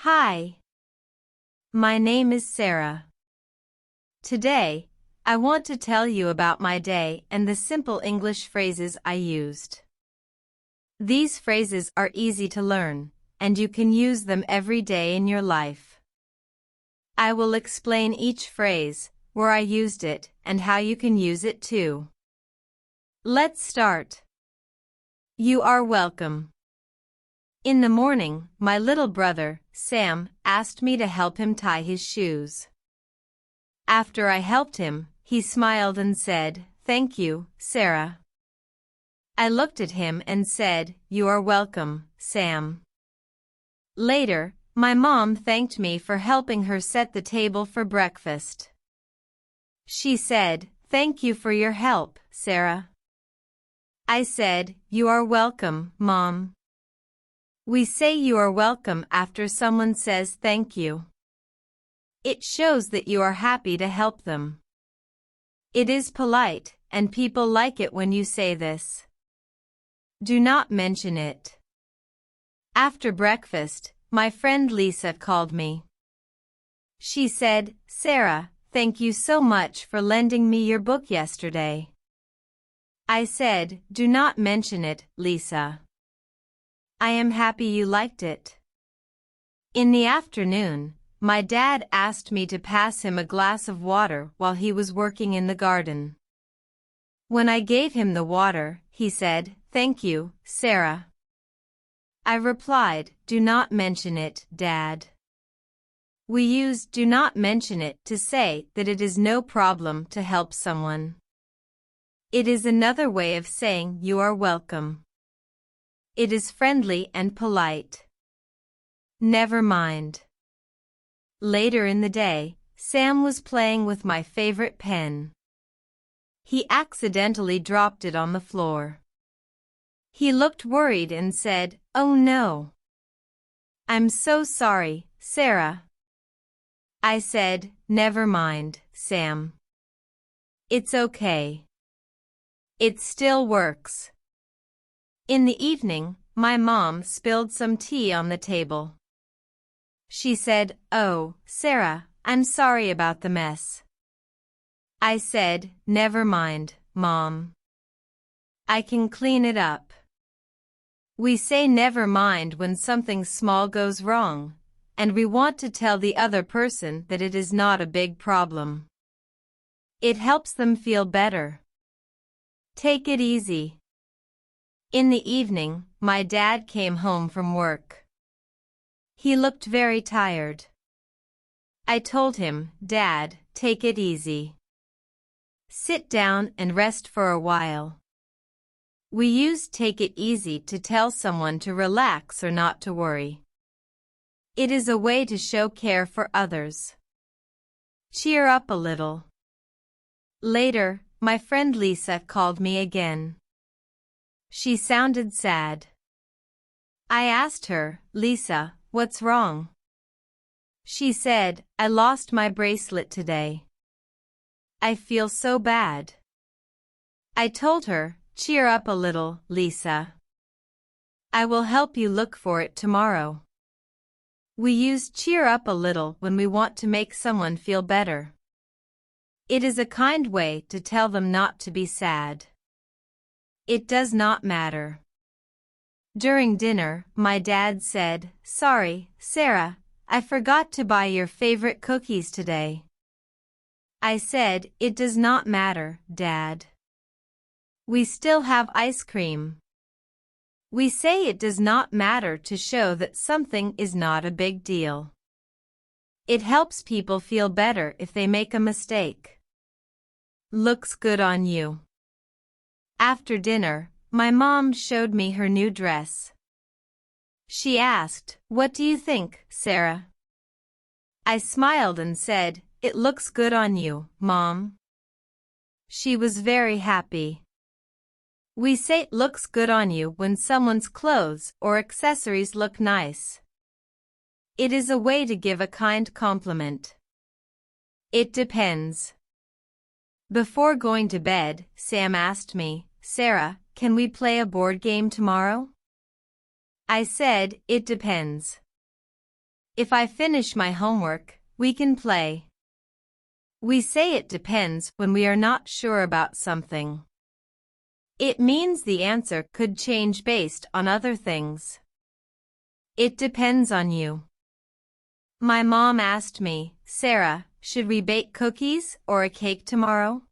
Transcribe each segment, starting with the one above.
Hi, my name is Sarah. Today, I want to tell you about my day and the simple English phrases I used. These phrases are easy to learn, and you can use them every day in your life. I will explain each phrase, where I used it, and how you can use it too. Let's start. You are welcome. In the morning, my little brother, Sam, asked me to help him tie his shoes. After I helped him, he smiled and said, "Thank you, Sarah." I looked at him and said, "You are welcome, Sam." Later, my mom thanked me for helping her set the table for breakfast. She said, "Thank you for your help, Sarah." I said, "You are welcome, Mom." We say you are welcome after someone says thank you. It shows that you are happy to help them. It is polite, and people like it when you say this. Do not mention it. After breakfast, my friend Lisa called me. She said, "Sarah, thank you so much for lending me your book yesterday." I said, "Do not mention it, Lisa. I am happy you liked it." In the afternoon, my dad asked me to pass him a glass of water while he was working in the garden. When I gave him the water, he said, "Thank you, Sarah." I replied, "Do not mention it, Dad." We use "do not mention it" to say that it is no problem to help someone. It is another way of saying you are welcome. It is friendly and polite. Never mind. Later in the day, Sam was playing with my favorite pen. He accidentally dropped it on the floor. He looked worried and said, "Oh no. I'm so sorry, Sarah." I said, "Never mind, Sam. It's okay. It still works." In the evening, my mom spilled some tea on the table. She said, "Oh, Sarah, I'm sorry about the mess." I said, "Never mind, Mom. I can clean it up." We say never mind when something small goes wrong, and we want to tell the other person that it is not a big problem. It helps them feel better. Take it easy. In the evening, my dad came home from work. He looked very tired. I told him, "Dad, take it easy. Sit down and rest for a while." We use take it easy to tell someone to relax or not to worry. It is a way to show care for others. Cheer up a little. Later, my friend Lisa called me again. She sounded sad. I asked her, "Lisa, what's wrong?" She said, "I lost my bracelet today. I feel so bad." I told her, "Cheer up a little, Lisa. I will help you look for it tomorrow." We use cheer up a little when we want to make someone feel better. It is a kind way to tell them not to be sad. It does not matter. During dinner, my dad said, "Sorry, Sarah, I forgot to buy your favorite cookies today." I said, "It does not matter, Dad. We still have ice cream." We say it does not matter to show that something is not a big deal. It helps people feel better if they make a mistake. Looks good on you. After dinner, my mom showed me her new dress. She asked, "What do you think, Sarah?" I smiled and said, "It looks good on you, Mom." She was very happy. We say it looks good on you when someone's clothes or accessories look nice. It is a way to give a kind compliment. It depends. Before going to bed, Sam asked me, "Sarah, can we play a board game tomorrow?" I said, "It depends. If I finish my homework, we can play. We say it depends when we are not sure about something. It means the answer could change based on other things. It depends on you. My mom asked me, Sarah, should we bake cookies or a cake tomorrow?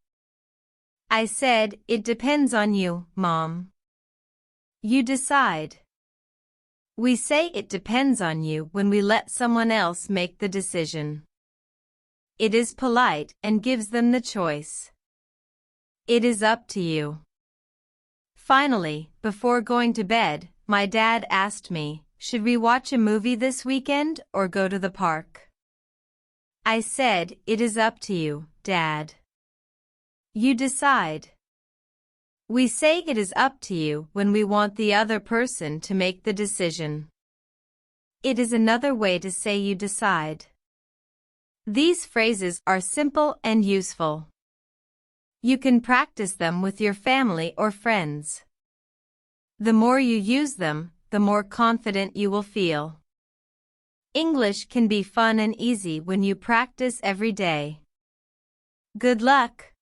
I said, it depends on you, Mom. You decide. We say it depends on you when we let someone else make the decision. It is polite and gives them the choice. It is up to you. Finally, before going to bed, my dad asked me, should we watch a movie this weekend or go to the park? I said, it is up to you, Dad. You decide. We say it is up to you when we want the other person to make the decision. It is another way to say you decide. These phrases are simple and useful. You can practice them with your family or friends. The more you use them, the more confident you will feel. English can be fun and easy when you practice every day. Good luck!